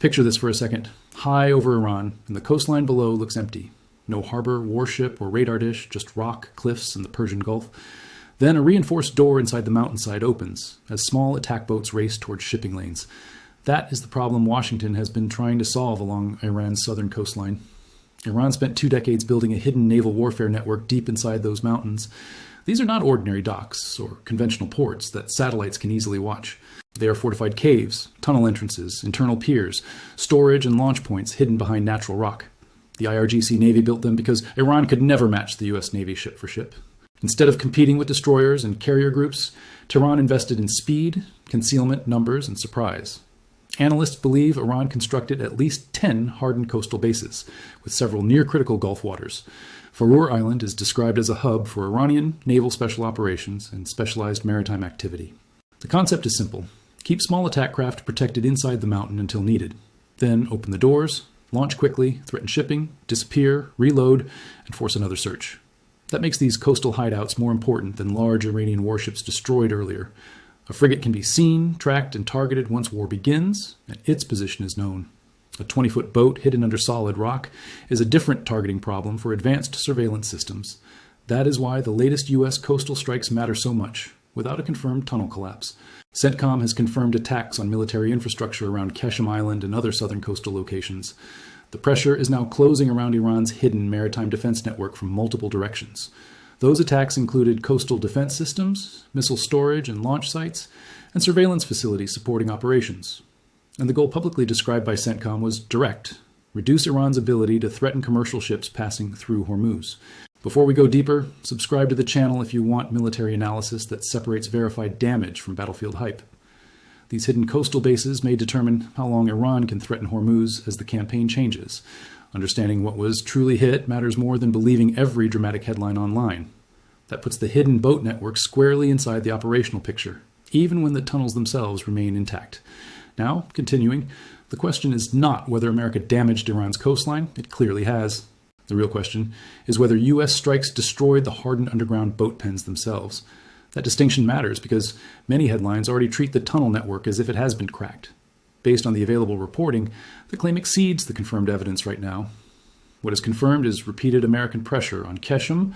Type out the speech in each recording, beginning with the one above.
Picture this for a second. High over Iran, and the coastline below looks empty. No harbor, warship, or radar dish, just rock, cliffs, and the Persian Gulf. Then a reinforced door inside the mountainside opens, as small attack boats race towards shipping lanes. That is the problem Washington has been trying to solve along Iran's southern coastline. Iran spent 2 decades building a hidden naval warfare network deep inside those mountains. These are not ordinary docks or conventional ports that satellites can easily watch. They are fortified caves, tunnel entrances, internal piers, storage and launch points hidden behind natural rock. The IRGC Navy built them because Iran could never match the US Navy ship for ship. Instead of competing with destroyers and carrier groups, Tehran invested in speed, concealment, numbers, and surprise. Analysts believe Iran constructed at least 10 hardened coastal bases, with several near-critical Gulf waters. Farour Island is described as a hub for Iranian naval special operations and specialized maritime activity. The concept is simple. Keep small attack craft protected inside the mountain until needed. Then open the doors, launch quickly, threaten shipping, disappear, reload, and force another search. That makes these coastal hideouts more important than large Iranian warships destroyed earlier. A frigate can be seen, tracked, and targeted once war begins, and its position is known. A 20-foot boat hidden under solid rock is a different targeting problem for advanced surveillance systems. That is why the latest U.S. coastal strikes matter so much, without a confirmed tunnel collapse. CENTCOM has confirmed attacks on military infrastructure around Keshem Island and other southern coastal locations. The pressure is now closing around Iran's hidden maritime defense network from multiple directions. Those attacks included coastal defense systems, missile storage and launch sites, and surveillance facilities supporting operations. And the goal publicly described by CENTCOM was direct: reduce Iran's ability to threaten commercial ships passing through Hormuz. Before we go deeper, subscribe to the channel if you want military analysis that separates verified damage from battlefield hype. These hidden coastal bases may determine how long Iran can threaten Hormuz as the campaign changes. Understanding what was truly hit matters more than believing every dramatic headline online. That puts the hidden boat network squarely inside the operational picture, even when the tunnels themselves remain intact. Now, continuing, the question is not whether America damaged Iran's coastline. It clearly has. The real question is whether U.S. strikes destroyed the hardened underground boat pens themselves. That distinction matters because many headlines already treat the tunnel network as if it has been cracked. Based on the available reporting, the claim exceeds the confirmed evidence right now. What is confirmed is repeated American pressure on Keshem,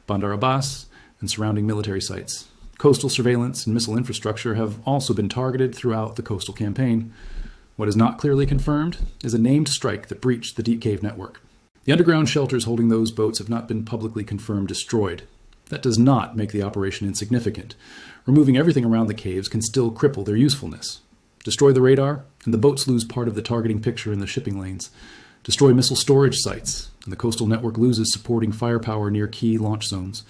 Bandar Abbas, and surrounding military sites. Coastal surveillance and missile infrastructure have also been targeted throughout the coastal campaign. What is not clearly confirmed is a named strike that breached the deep cave network. The underground shelters holding those boats have not been publicly confirmed destroyed. That does not make the operation insignificant. Removing everything around the caves can still cripple their usefulness. Destroy the radar, and the boats lose part of the targeting picture in the shipping lanes. Destroy missile storage sites, and the coastal network loses supporting firepower near key launch zones.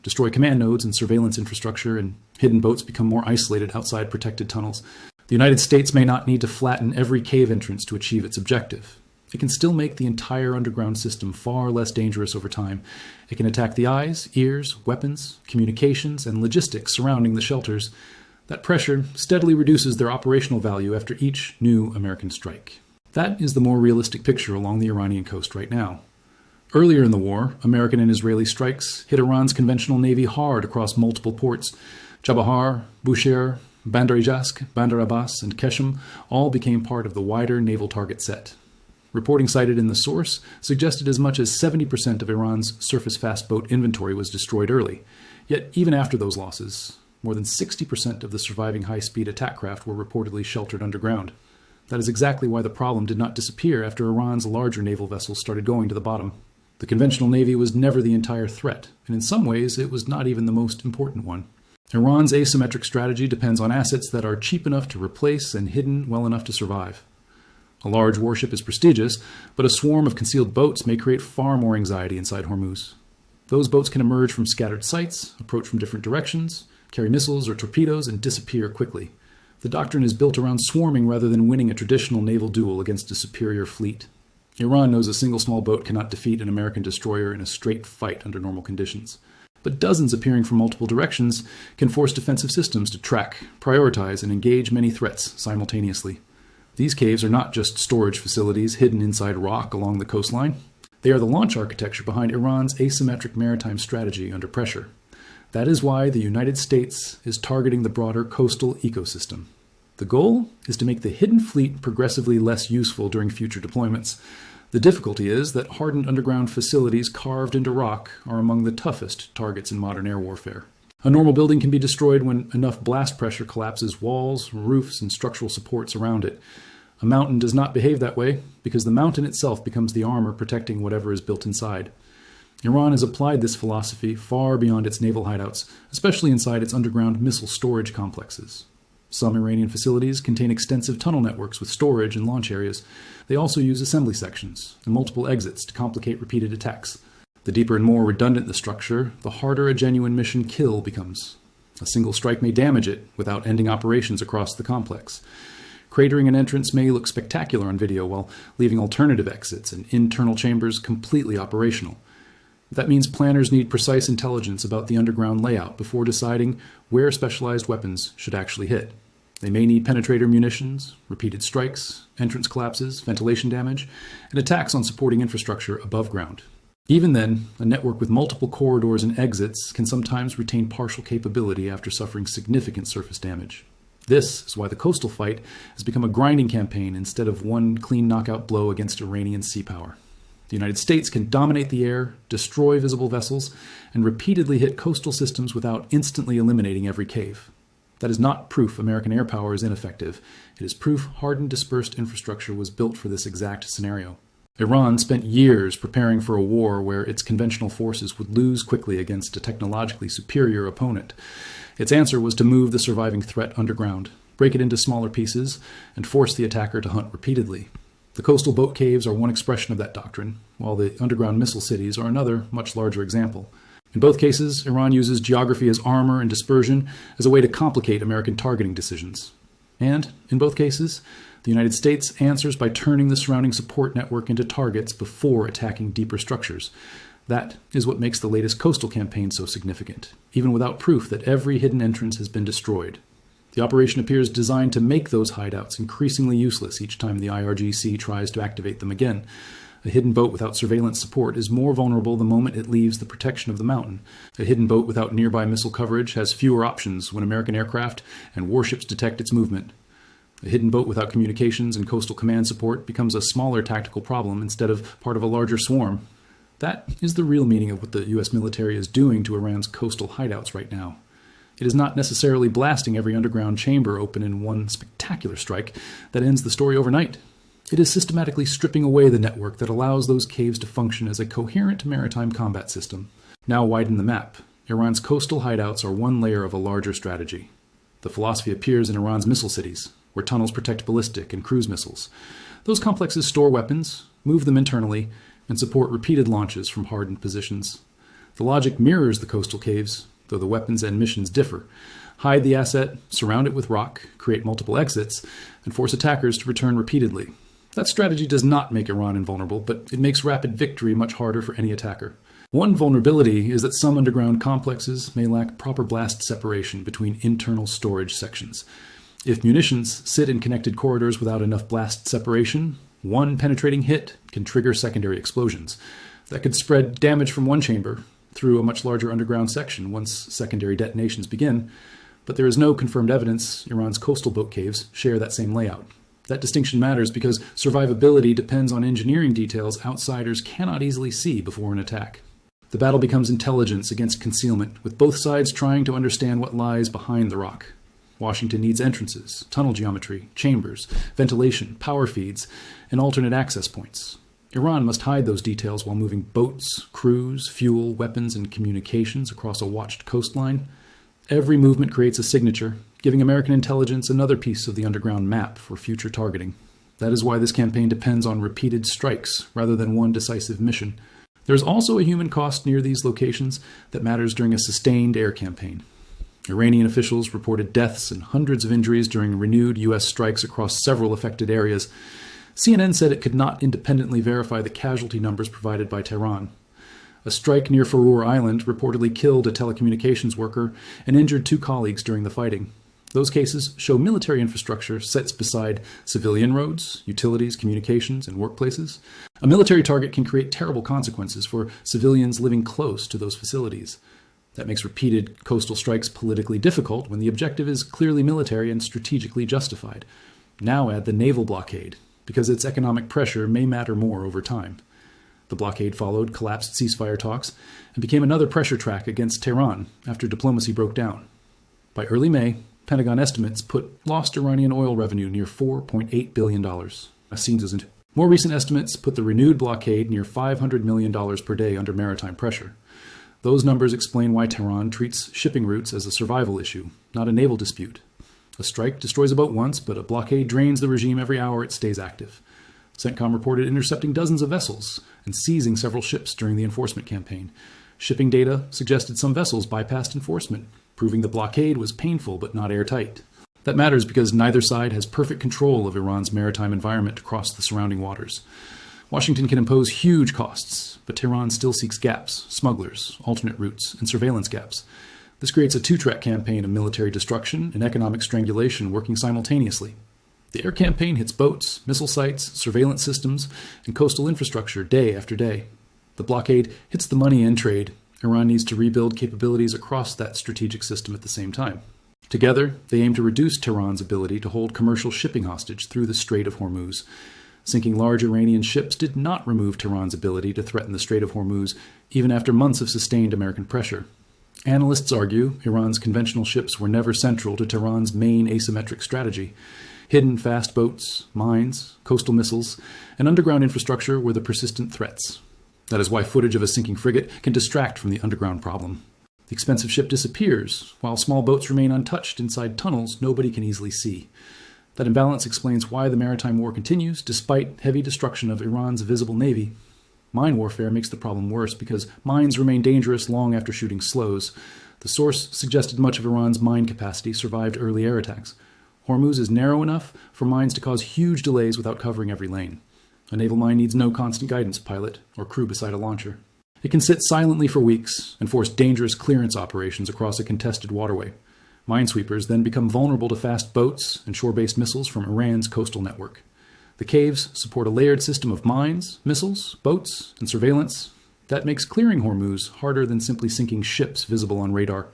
Destroy command nodes and surveillance infrastructure, and hidden boats become more isolated outside protected tunnels. The United States may not need to flatten every cave entrance to achieve its objective. It can still make the entire underground system far less dangerous over time. It can attack the eyes, ears, weapons, communications, and logistics surrounding the shelters. That pressure steadily reduces their operational value after each new American strike. That is the more realistic picture along the Iranian coast right now. Earlier in the war, American and Israeli strikes hit Iran's conventional navy hard across multiple ports. Chabahar, Bushehr, Bandar Ijask, Bandar Abbas, and Keshem all became part of the wider naval target set. Reporting cited in the source suggested as much as 70% of Iran's surface fast boat inventory was destroyed early. Yet even after those losses, more than 60% of the surviving high-speed attack craft were reportedly sheltered underground. That is exactly why the problem did not disappear after Iran's larger naval vessels started going to the bottom. The conventional navy was never the entire threat, and in some ways it was not even the most important one. Iran's asymmetric strategy depends on assets that are cheap enough to replace and hidden well enough to survive. A large warship is prestigious, but a swarm of concealed boats may create far more anxiety inside Hormuz. Those boats can emerge from scattered sites, approach from different directions, carry missiles or torpedoes, and disappear quickly. The doctrine is built around swarming rather than winning a traditional naval duel against a superior fleet. Iran knows a single small boat cannot defeat an American destroyer in a straight fight under normal conditions. But dozens appearing from multiple directions can force defensive systems to track, prioritize, and engage many threats simultaneously. These caves are not just storage facilities hidden inside rock along the coastline. They are the launch architecture behind Iran's asymmetric maritime strategy under pressure. That is why the United States is targeting the broader coastal ecosystem. The goal is to make the hidden fleet progressively less useful during future deployments. The difficulty is that hardened underground facilities carved into rock are among the toughest targets in modern air warfare. A normal building can be destroyed when enough blast pressure collapses walls, roofs, and structural supports around it. A mountain does not behave that way because the mountain itself becomes the armor protecting whatever is built inside. Iran has applied this philosophy far beyond its naval hideouts, especially inside its underground missile storage complexes. Some Iranian facilities contain extensive tunnel networks with storage and launch areas. They also use assembly sections and multiple exits to complicate repeated attacks. The deeper and more redundant the structure, the harder a genuine mission kill becomes. A single strike may damage it without ending operations across the complex. Cratering an entrance may look spectacular on video while leaving alternative exits and internal chambers completely operational. That means planners need precise intelligence about the underground layout before deciding where specialized weapons should actually hit. They may need penetrator munitions, repeated strikes, entrance collapses, ventilation damage, and attacks on supporting infrastructure above ground. Even then, a network with multiple corridors and exits can sometimes retain partial capability after suffering significant surface damage. This is why the coastal fight has become a grinding campaign instead of one clean knockout blow against Iranian sea power. The United States can dominate the air, destroy visible vessels, and repeatedly hit coastal systems without instantly eliminating every cave. That is not proof American air power is ineffective. It is proof hardened dispersed infrastructure was built for this exact scenario. Iran spent years preparing for a war where its conventional forces would lose quickly against a technologically superior opponent. Its answer was to move the surviving threat underground, break it into smaller pieces, and force the attacker to hunt repeatedly. The coastal boat caves are one expression of that doctrine, while the underground missile cities are another, much larger example. In both cases, Iran uses geography as armor and dispersion as a way to complicate American targeting decisions. And, in both cases, the United States answers by turning the surrounding support network into targets before attacking deeper structures. That is what makes the latest coastal campaign so significant, even without proof that every hidden entrance has been destroyed. The operation appears designed to make those hideouts increasingly useless each time the IRGC tries to activate them again. A hidden boat without surveillance support is more vulnerable the moment it leaves the protection of the mountain. A hidden boat without nearby missile coverage has fewer options when American aircraft and warships detect its movement. A hidden boat without communications and coastal command support becomes a smaller tactical problem instead of part of a larger swarm. That is the real meaning of what the U.S. military is doing to Iran's coastal hideouts right now. It is not necessarily blasting every underground chamber open in one spectacular strike that ends the story overnight. It is systematically stripping away the network that allows those caves to function as a coherent maritime combat system. Now widen the map. Iran's coastal hideouts are one layer of a larger strategy. The philosophy appears in Iran's missile cities, where tunnels protect ballistic and cruise missiles. Those complexes store weapons, move them internally, and support repeated launches from hardened positions. The logic mirrors the coastal caves, though the weapons and missions differ. Hide the asset, surround it with rock, create multiple exits, and force attackers to return repeatedly. That strategy does not make Iran invulnerable, but it makes rapid victory much harder for any attacker. One vulnerability is that some underground complexes may lack proper blast separation between internal storage sections. If munitions sit in connected corridors without enough blast separation, one penetrating hit can trigger secondary explosions. That could spread damage from one chamber through a much larger underground section once secondary detonations begin, but there is no confirmed evidence Iran's coastal boat caves share that same layout. That distinction matters because survivability depends on engineering details outsiders cannot easily see before an attack. The battle becomes intelligence against concealment, with both sides trying to understand what lies behind the rock. Washington needs entrances, tunnel geometry, chambers, ventilation, power feeds, and alternate access points. Iran must hide those details while moving boats, crews, fuel, weapons, and communications across a watched coastline. Every movement creates a signature, giving American intelligence another piece of the underground map for future targeting. That is why this campaign depends on repeated strikes rather than one decisive mission. There is also a human cost near these locations that matters during a sustained air campaign. Iranian officials reported deaths and hundreds of injuries during renewed U.S. strikes across several affected areas. CNN said it could not independently verify the casualty numbers provided by Tehran. A strike near Farour Island reportedly killed a telecommunications worker and injured 2 colleagues during the fighting. Those cases show military infrastructure sits beside civilian roads, utilities, communications, and workplaces. A military target can create terrible consequences for civilians living close to those facilities. That makes repeated coastal strikes politically difficult when the objective is clearly military and strategically justified. Now add the naval blockade, because its economic pressure may matter more over time. The blockade followed collapsed ceasefire talks and became another pressure track against Tehran after diplomacy broke down. By early May, Pentagon estimates put lost Iranian oil revenue near $4.8 billion. More recent estimates put the renewed blockade near $500 million per day under maritime pressure. Those numbers explain why Tehran treats shipping routes as a survival issue, not a naval dispute. A strike destroys a boat once, but a blockade drains the regime every hour it stays active. CENTCOM reported intercepting dozens of vessels and seizing several ships during the enforcement campaign. Shipping data suggested some vessels bypassed enforcement, proving the blockade was painful but not airtight. That matters because neither side has perfect control of Iran's maritime environment across the surrounding waters. Washington can impose huge costs, but Tehran still seeks gaps, smugglers, alternate routes, and surveillance gaps. This creates a two-track campaign of military destruction and economic strangulation working simultaneously. The air campaign hits boats, missile sites, surveillance systems, and coastal infrastructure day after day. The blockade hits the money and trade. Iran needs to rebuild capabilities across that strategic system at the same time. Together, they aim to reduce Tehran's ability to hold commercial shipping hostage through the Strait of Hormuz. Sinking large Iranian ships did not remove Tehran's ability to threaten the Strait of Hormuz, even after months of sustained American pressure. Analysts argue Iran's conventional ships were never central to Tehran's main asymmetric strategy. Hidden fast boats, mines, coastal missiles, and underground infrastructure were the persistent threats. That is why footage of a sinking frigate can distract from the underground problem. The expensive ship disappears, while small boats remain untouched inside tunnels nobody can easily see. That imbalance explains why the maritime war continues, despite heavy destruction of Iran's visible navy. Mine warfare makes the problem worse because mines remain dangerous long after shooting slows. The source suggested much of Iran's mine capacity survived early air attacks. Hormuz is narrow enough for mines to cause huge delays without covering every lane. A naval mine needs no constant guidance pilot or crew beside a launcher. It can sit silently for weeks and force dangerous clearance operations across a contested waterway. Minesweepers then become vulnerable to fast boats and shore-based missiles from Iran's coastal network. The caves support a layered system of mines, missiles, boats, and surveillance. That makes clearing Hormuz harder than simply sinking ships visible on radar.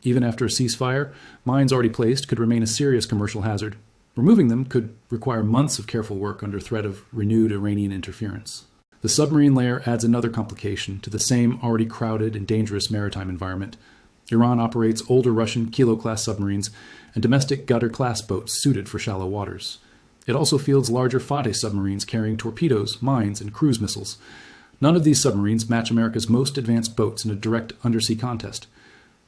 Even after a ceasefire, mines already placed could remain a serious commercial hazard. Removing them could require months of careful work under threat of renewed Iranian interference. The submarine layer adds another complication to the same already crowded and dangerous maritime environment. Iran operates older Russian Kilo-class submarines and domestic Ghadar-class boats suited for shallow waters. It also fields larger Fateh submarines carrying torpedoes, mines, and cruise missiles. None of these submarines match America's most advanced boats in a direct undersea contest.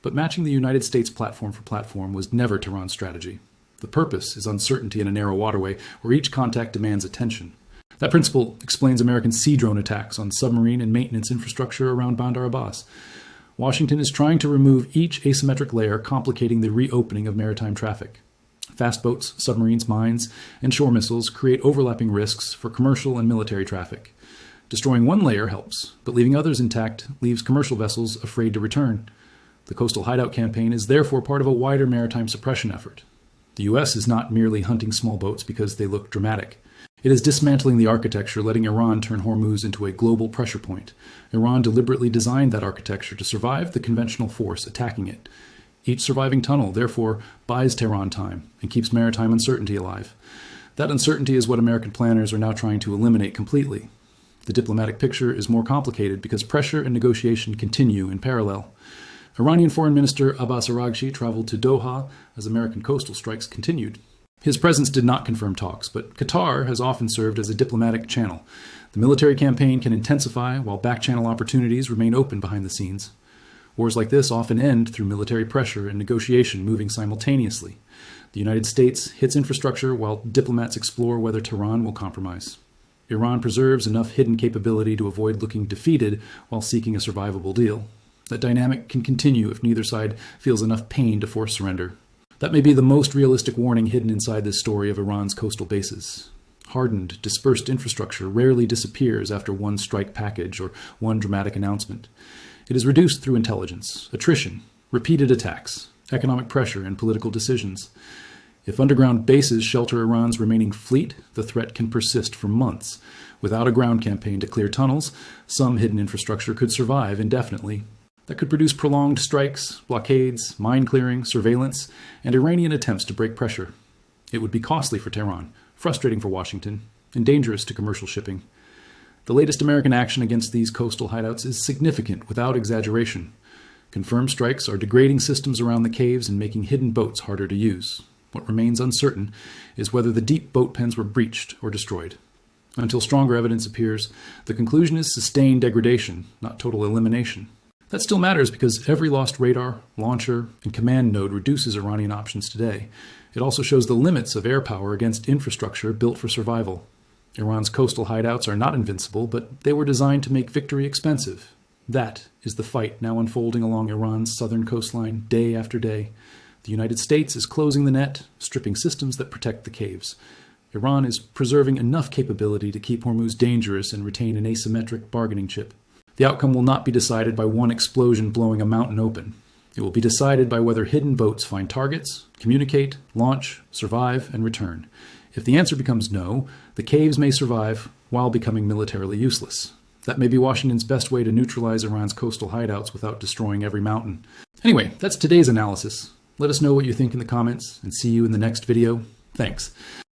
But matching the United States platform for platform was never Tehran's strategy. The purpose is uncertainty in a narrow waterway where each contact demands attention. That principle explains American sea drone attacks on submarine and maintenance infrastructure around Bandar Abbas. Washington is trying to remove each asymmetric layer, complicating the reopening of maritime traffic. Fast boats, submarines, mines, and shore missiles create overlapping risks for commercial and military traffic. Destroying one layer helps, but leaving others intact leaves commercial vessels afraid to return. The coastal hideout campaign is therefore part of a wider maritime suppression effort. The U.S. is not merely hunting small boats because they look dramatic. It is dismantling the architecture, letting Iran turn Hormuz into a global pressure point. Iran deliberately designed that architecture to survive the conventional force attacking it. Each surviving tunnel, therefore, buys Tehran time and keeps maritime uncertainty alive. That uncertainty is what American planners are now trying to eliminate completely. The diplomatic picture is more complicated because pressure and negotiation continue in parallel. Iranian Foreign Minister Abbas Araghchi traveled to Doha as American coastal strikes continued. His presence did not confirm talks, but Qatar has often served as a diplomatic channel. The military campaign can intensify while back-channel opportunities remain open behind the scenes. Wars like this often end through military pressure and negotiation moving simultaneously. The United States hits infrastructure while diplomats explore whether Tehran will compromise. Iran preserves enough hidden capability to avoid looking defeated while seeking a survivable deal. That dynamic can continue if neither side feels enough pain to force surrender. That may be the most realistic warning hidden inside this story of Iran's coastal bases. Hardened, dispersed infrastructure rarely disappears after one strike package or one dramatic announcement. It is reduced through intelligence, attrition, repeated attacks, economic pressure, and political decisions. If underground bases shelter Iran's remaining fleet, the threat can persist for months. Without a ground campaign to clear tunnels, some hidden infrastructure could survive indefinitely. That could produce prolonged strikes, blockades, mine clearing, surveillance, and Iranian attempts to break pressure. It would be costly for Tehran, frustrating for Washington, and dangerous to commercial shipping. The latest American action against these coastal hideouts is significant without exaggeration. Confirmed strikes are degrading systems around the caves and making hidden boats harder to use. What remains uncertain is whether the deep boat pens were breached or destroyed. Until stronger evidence appears, the conclusion is sustained degradation, not total elimination. That still matters because every lost radar, launcher, and command node reduces Iranian options today. It also shows the limits of air power against infrastructure built for survival. Iran's coastal hideouts are not invincible, but they were designed to make victory expensive. That is the fight now unfolding along Iran's southern coastline day after day. The United States is closing the net, stripping systems that protect the caves. Iran is preserving enough capability to keep Hormuz dangerous and retain an asymmetric bargaining chip. The outcome will not be decided by one explosion blowing a mountain open. It will be decided by whether hidden boats find targets, communicate, launch, survive, and return. If the answer becomes no, the caves may survive while becoming militarily useless. That may be Washington's best way to neutralize Iran's coastal hideouts without destroying every mountain. Anyway, that's today's analysis. Let us know what you think in the comments, and see you in the next video. Thanks.